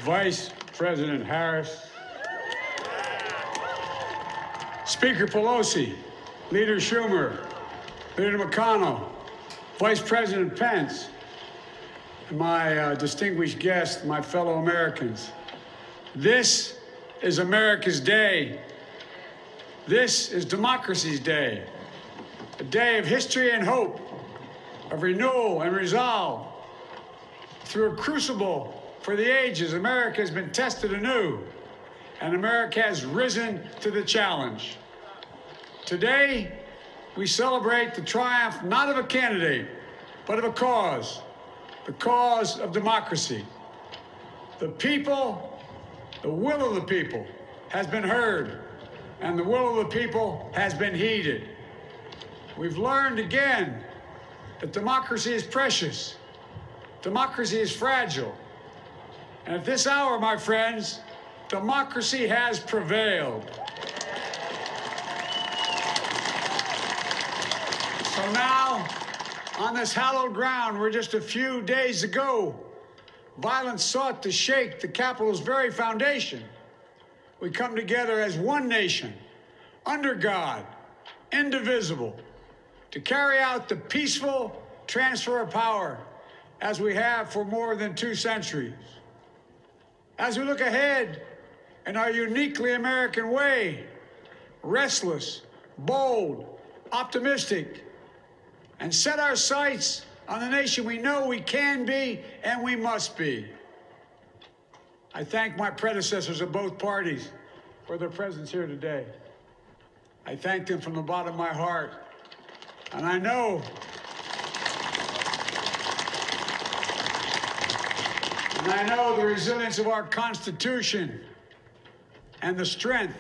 Vice President Harris, Speaker Pelosi, Leader Schumer, Leader McConnell, Vice President Pence, and my distinguished guests, my fellow Americans. This is America's day. This is democracy's day, a day of history and hope, of renewal and resolve. Through a crucible for the ages, America has been tested anew, and America has risen to the challenge. Today, we celebrate the triumph not of a candidate, but of a cause, the cause of democracy. The people, the will of the people has been heard, and the will of the people has been heeded. We've learned again that democracy is precious, democracy is fragile, and at this hour, my friends, democracy has prevailed. So now, on this hallowed ground where just a few days ago, violence sought to shake the Capitol's very foundation, we come together as one nation, under God, indivisible, to carry out the peaceful transfer of power as we have for more than 2 centuries. As we look ahead in our uniquely American way, restless, bold, optimistic, and set our sights on the nation we know we can be and we must be. I thank my predecessors of both parties for their presence here today. I thank them from the bottom of my heart. And I know the resilience of our Constitution and the strength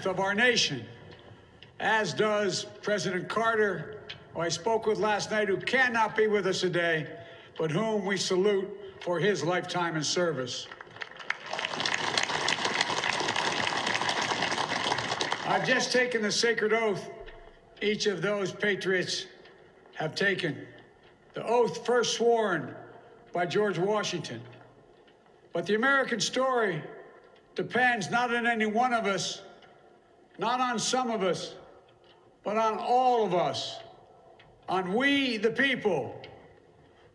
of our nation, as does President Carter, who I spoke with last night, who cannot be with us today, but whom we salute for his lifetime in service. I've just taken the sacred oath each of those patriots have taken, the oath first sworn by George Washington. But the American story depends not on any one of us, not on some of us, but on all of us, on we, the people,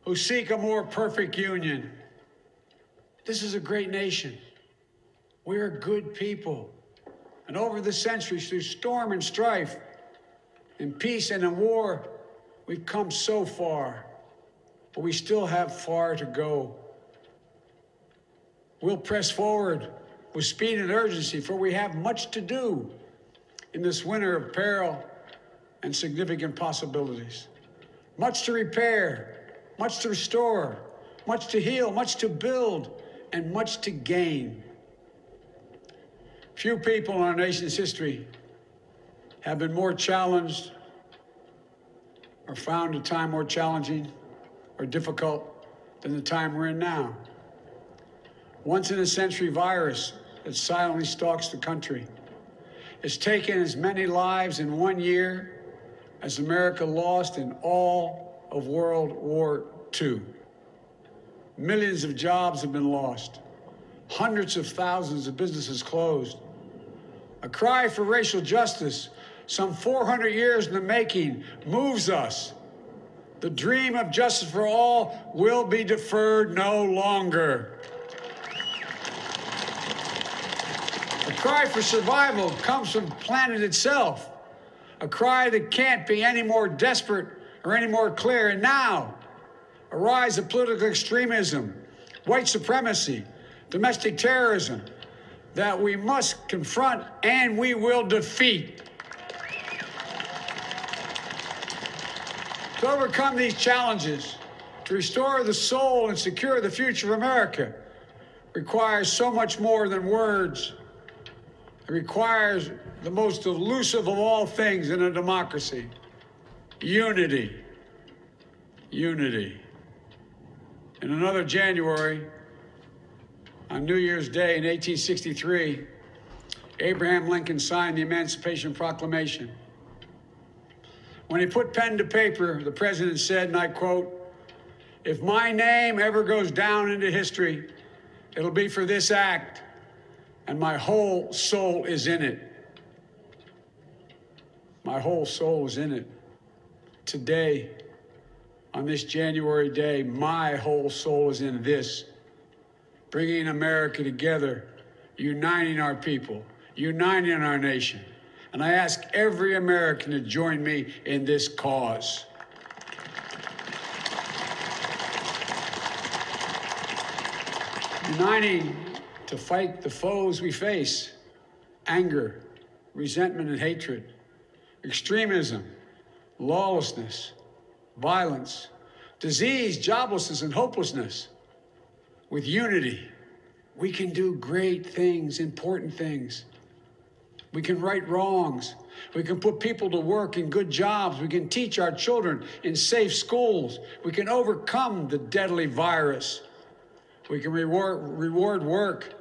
who seek a more perfect union. This is a great nation. We are good people. And over the centuries, through storm and strife, in peace and in war, we've come so far, but we still have far to go. We'll press forward with speed and urgency, for we have much to do in this winter of peril and significant possibilities. Much to repair, much to restore, much to heal, much to build, and much to gain. Few people in our nation's history have been more challenged or found a time more challenging or difficult than the time we're in now. Once-in-a-century virus that silently stalks the country has taken as many lives in 1 year as America lost in all of World War II. Millions of jobs have been lost. Hundreds of thousands of businesses closed. A cry for racial justice, some 400 years in the making, moves us. The dream of justice for all will be deferred no longer. A cry for survival comes from the planet itself, a cry that can't be any more desperate or any more clear. And now, a rise of political extremism, white supremacy, domestic terrorism, that we must confront and we will defeat. To overcome these challenges, to restore the soul and secure the future of America, requires so much more than words. It requires the most elusive of all things in a democracy: unity. Unity. In another January, on New Year's Day in 1863, Abraham Lincoln signed the Emancipation Proclamation. When he put pen to paper, the president said, and I quote, "If my name ever goes down into history It'll be for this act, and my whole soul is in it. My whole soul is in it. Today, on this January day, my whole soul is in this. Bringing America together, uniting our people, uniting our nation. And I ask every American to join me in this cause. Uniting to fight the foes we face: anger, resentment and hatred, extremism, lawlessness, violence, disease, joblessness, and hopelessness. With unity, we can do great things, important things. We can right wrongs. We can put people to work in good jobs. We can teach our children in safe schools. We can overcome the deadly virus. We can reward work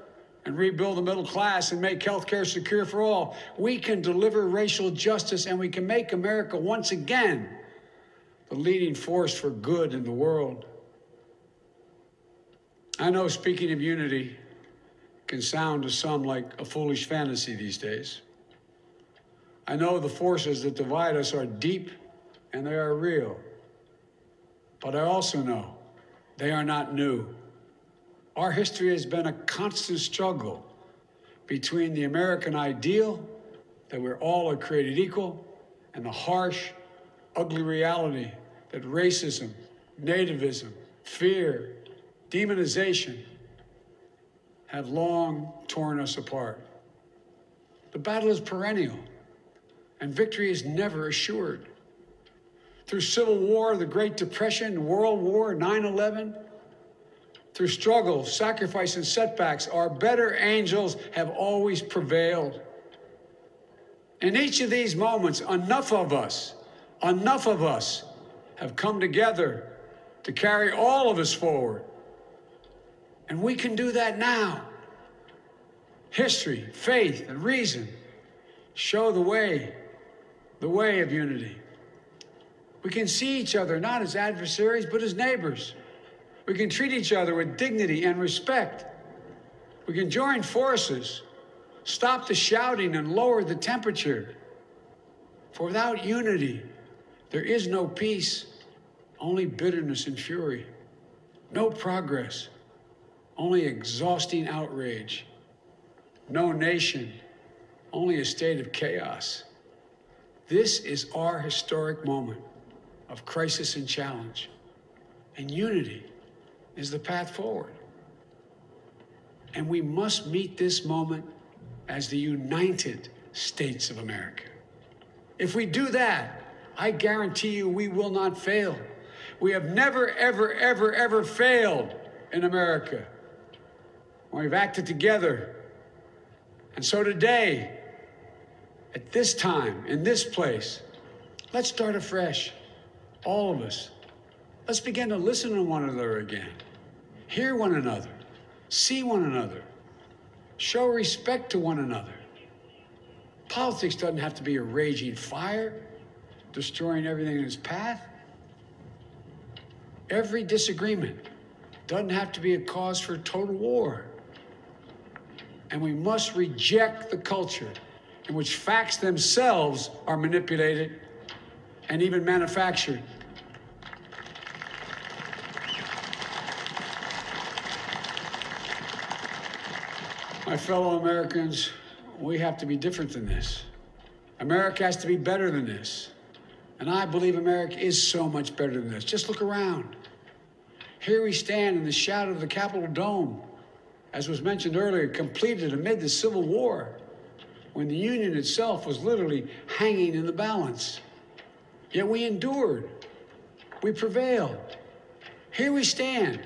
and rebuild the middle class and make healthcare secure for all. We can deliver racial justice, and we can make America once again the leading force for good in the world. I know speaking of unity can sound to some like a foolish fantasy these days. I know the forces that divide us are deep and they are real. But I also know they are not new. Our history has been a constant struggle between the American ideal that we're all created equal and the harsh, ugly reality that racism, nativism, fear, demonization have long torn us apart. The battle is perennial, and victory is never assured. Through Civil War, the Great Depression, World War, 9/11, through struggle, sacrifice, and setbacks, our better angels have always prevailed. In each of these moments, enough of us have come together to carry all of us forward. And we can do that now. History, faith, and reason show the way of unity. We can see each other not as adversaries, but as neighbors. We can treat each other with dignity and respect. We can join forces, stop the shouting, and lower the temperature. For without unity, there is no peace, only bitterness and fury. No progress, only exhausting outrage. No nation, only a state of chaos. This is our historic moment of crisis and challenge, and unity is the path forward. And we must meet this moment as the United States of America. If we do that, I guarantee you we will not fail. We have never, ever, ever, ever failed in America when we've acted together. And so today, at this time, in this place, let's start afresh, all of us. Let's begin to listen to one another again, hear one another, see one another, show respect to one another. Politics doesn't have to be a raging fire, destroying everything in its path. Every disagreement doesn't have to be a cause for total war. And we must reject the culture in which facts themselves are manipulated and even manufactured. My fellow Americans, we have to be different than this. America has to be better than this. And I believe America is so much better than this. Just look around. Here we stand in the shadow of the Capitol Dome, as was mentioned earlier, completed amid the Civil War, when the Union itself was literally hanging in the balance. Yet we endured. We prevailed. Here we stand,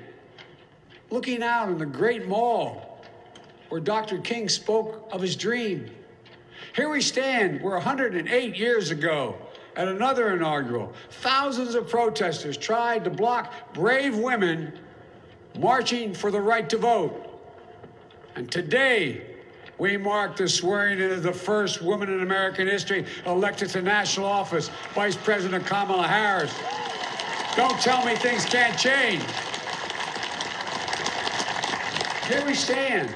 looking out on the Great Mall, where Dr. King spoke of his dream. Here we stand where 108 years ago, at another inaugural, thousands of protesters tried to block brave women marching for the right to vote. And today, we mark the swearing in of the first woman in American history elected to national office, Vice President Kamala Harris. Don't tell me things can't change. Here we stand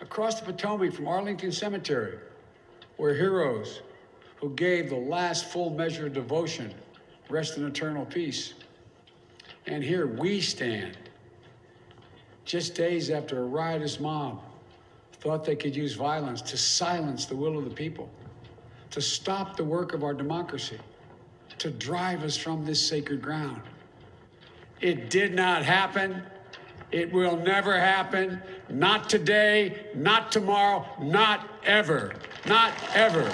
across the Potomac from Arlington Cemetery, where heroes who gave the last full measure of devotion rest in eternal peace. And here we stand, just days after a riotous mob thought they could use violence to silence the will of the people, to stop the work of our democracy, to drive us from this sacred ground. It did not happen. It will never happen. Not today, not tomorrow, not ever. Not ever.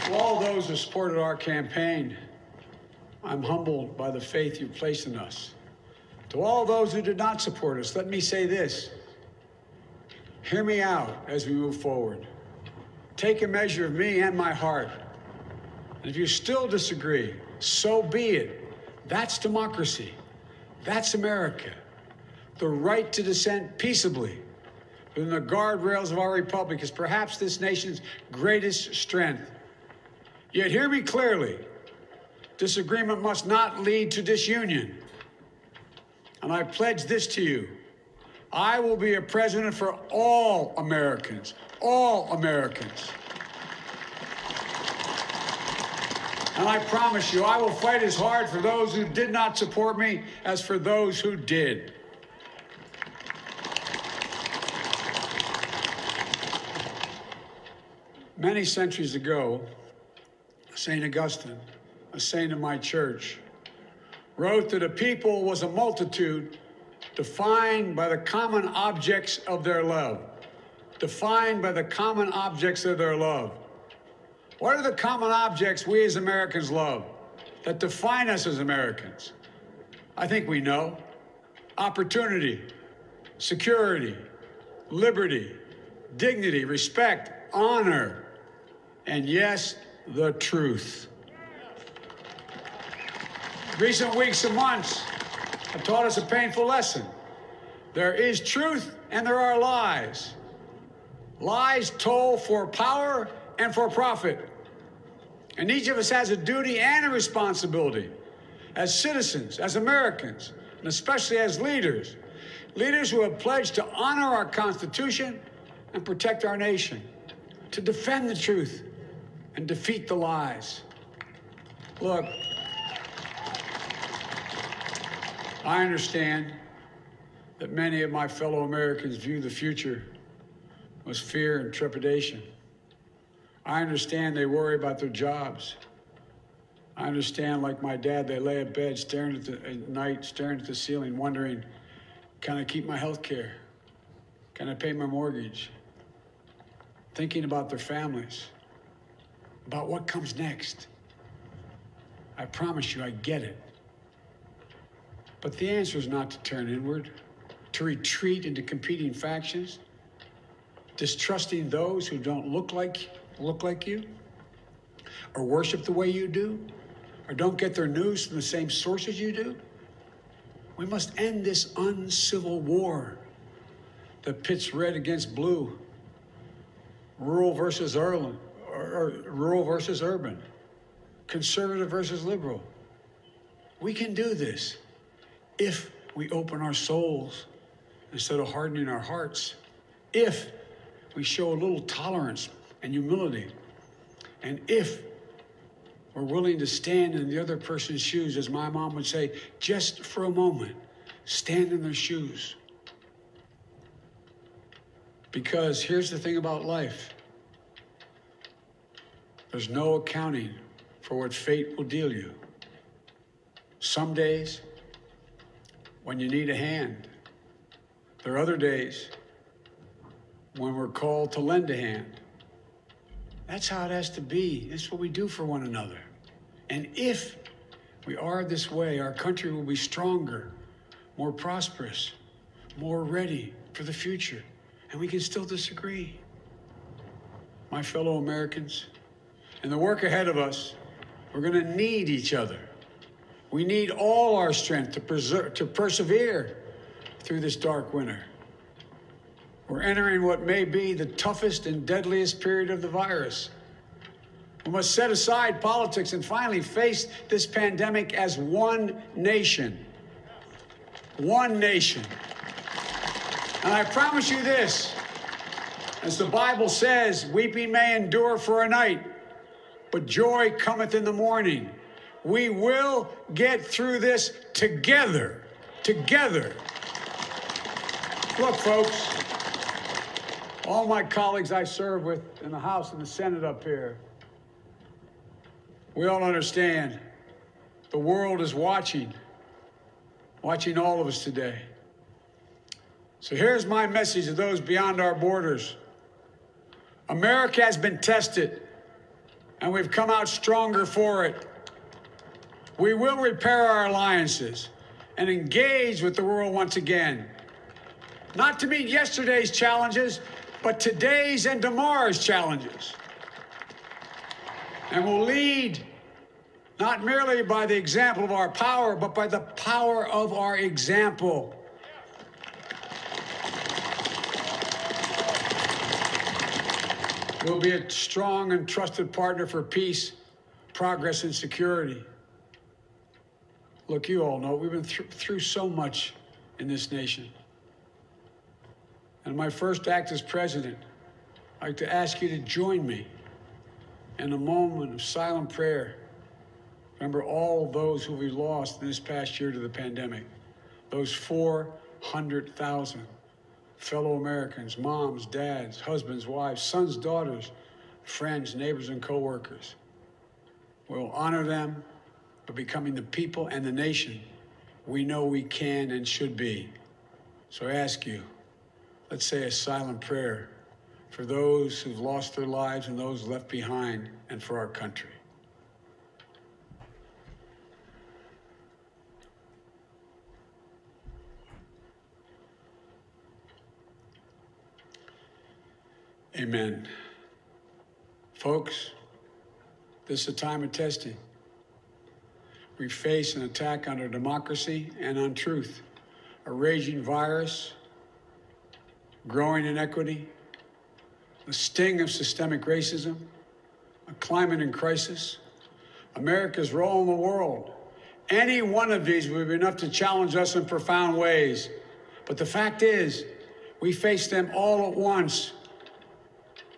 To all those who supported our campaign, I'm humbled by the faith you've placed in us. To all those who did not support us, let me say this. Hear me out as we move forward. Take a measure of me and my heart. And if you still disagree, so be it. That's democracy. That's America. The right to dissent peaceably within the guardrails of our republic is perhaps this nation's greatest strength. Yet hear me clearly. Disagreement must not lead to disunion. And I pledge this to you. I will be a president for all Americans. All Americans. And I promise you, I will fight as hard for those who did not support me as for those who did. Many centuries ago, St. Augustine, a saint of my church, wrote that a people was a multitude defined by the common objects of their love. Defined by the common objects of their love. What are the common objects we as Americans love that define us as Americans? I think we know. Opportunity, security, liberty, dignity, respect, honor, and yes, the truth. Recent weeks and months have taught us a painful lesson. There is truth and there are lies. Lies told for power and for profit. And each of us has a duty and a responsibility as citizens, as Americans, and especially as leaders. Leaders who have pledged to honor our Constitution and protect our nation, to defend the truth and defeat the lies. Look, I understand that many of my fellow Americans view the future with fear and trepidation. I understand they worry about their jobs. I understand, like my dad, they lay in bed at night, staring at the ceiling, wondering, can I keep my health care? Can I pay my mortgage? Thinking about their families, about what comes next. I promise you, I get it. But the answer is not to turn inward, to retreat into competing factions, distrusting those who don't look like you, or worship the way you do, or don't get their news from the same sources you do. We must end this uncivil war that pits red against blue, rural versus urban, conservative versus liberal. We can do this if we open our souls instead of hardening our hearts, if we show a little tolerance and humility, and if we're willing to stand in the other person's shoes, as my mom would say, just for a moment, stand in their shoes. Because here's the thing about life. There's no accounting for what fate will deal you. Some days, when you need a hand. There are other days when we're called to lend a hand. That's how it has to be. That's what we do for one another. And if we are this way, our country will be stronger, more prosperous, more ready for the future. And we can still disagree. My fellow Americans, in the work ahead of us, we're going to need each other. We need all our strength to persevere through this dark winter. We're entering what may be the toughest and deadliest period of the virus. We must set aside politics and finally face this pandemic as one nation. One nation. And I promise you this, as the Bible says, weeping may endure for a night, but joy cometh in the morning. We will get through this together. Together. Look, folks, all my colleagues I serve with in the House and the Senate up here, we all understand the world is watching all of us today. So here's my message to those beyond our borders. America has been tested, and we've come out stronger for it. We will repair our alliances and engage with the world once again, not to meet yesterday's challenges, but today's and tomorrow's challenges. And we'll lead not merely by the example of our power, but by the power of our example. We'll be a strong and trusted partner for peace, progress, and security. Look, you all know we've been through so much in this nation. And my first act as president, I'd like to ask you to join me in a moment of silent prayer. Remember all those who we lost in this past year to the pandemic. Those 400,000 fellow Americans, moms, dads, husbands, wives, sons, daughters, friends, neighbors, and co-workers. We'll honor them by becoming the people and the nation we know we can and should be. So I ask you, let's say a silent prayer for those who've lost their lives and those left behind, and for our country. Amen. Folks, this is a time of testing. We face an attack on our democracy and on truth, a raging virus, growing inequity, the sting of systemic racism, a climate in crisis, America's role in the world. Any one of these would be enough to challenge us in profound ways. But the fact is, we face them all at once,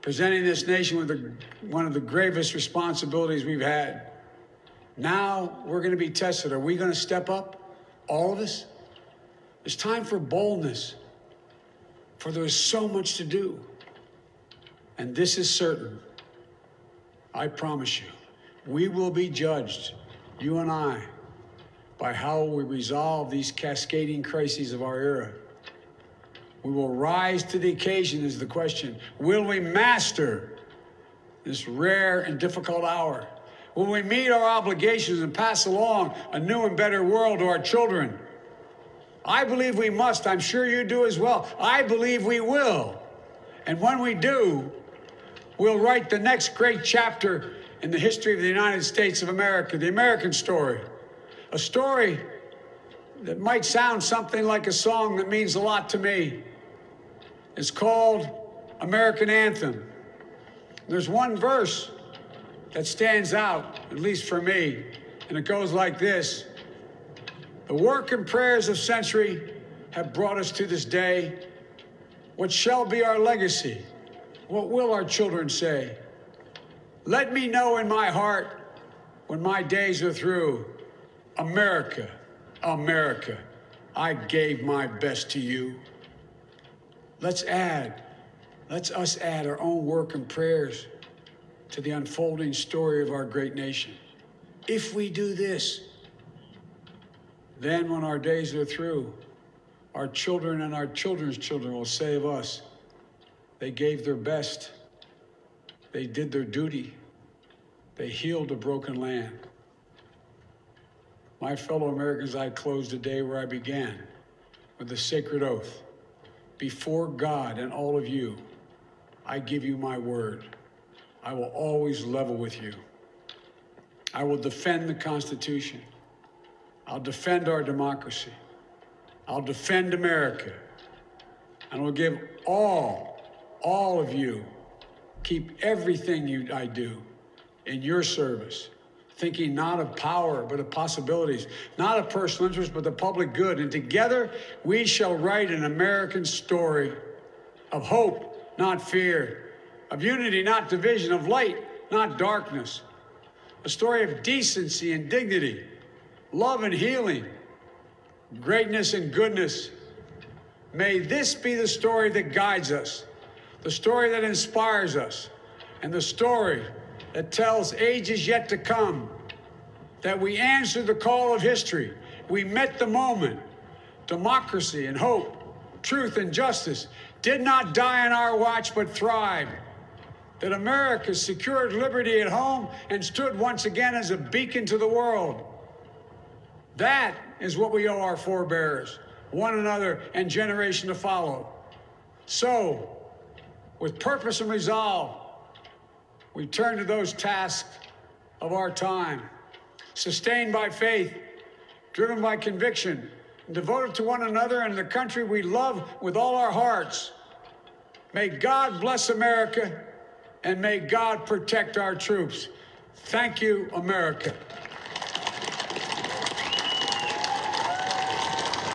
presenting this nation with one of the gravest responsibilities we've had. Now we're going to be tested. Are we going to step up? All of us? It's time for boldness, for there is so much to do. And this is certain. I promise you, we will be judged, you and I, by how we resolve these cascading crises of our era. We will rise to the occasion is the question. Will we master this rare and difficult hour? Will we meet our obligations and pass along a new and better world to our children? I believe we must. I'm sure you do as well. I believe we will. And when we do, we'll write the next great chapter in the history of the United States of America, the American story. A story that might sound something like a song that means a lot to me. It's called American Anthem. There's one verse that stands out, at least for me, and it goes like this. The work and prayers of century have brought us to this day. What shall be our legacy? What will our children say? Let me know in my heart when my days are through. America, America, I gave my best to you. Let's us add our own work and prayers to the unfolding story of our great nation. If we do this, then when our days are through, our children and our children's children will say of us, they gave their best, they did their duty, they healed a broken land. My fellow Americans, I close today where I began, with the sacred oath. Before God and all of you, I give you my word. I will always level with you. I will defend the Constitution. I'll defend our democracy. I'll defend America. And will give all of you, keep everything I do in your service, thinking not of power, but of possibilities, not of personal interest, but the public good. And together, we shall write an American story of hope, not fear, of unity, not division, of light, not darkness, a story of decency and dignity, love and healing, greatness and goodness. May this be the story that guides us, the story that inspires us, and the story that tells ages yet to come that we answered the call of history. We met the moment. Democracy and hope, truth and justice did not die on our watch, but thrived. That America secured liberty at home and stood once again as a beacon to the world. That is what we owe our forebears, one another, and generation to follow. So, with purpose and resolve, we turn to those tasks of our time, sustained by faith, driven by conviction, and devoted to one another and the country we love with all our hearts. May God bless America, and may God protect our troops. Thank you, America.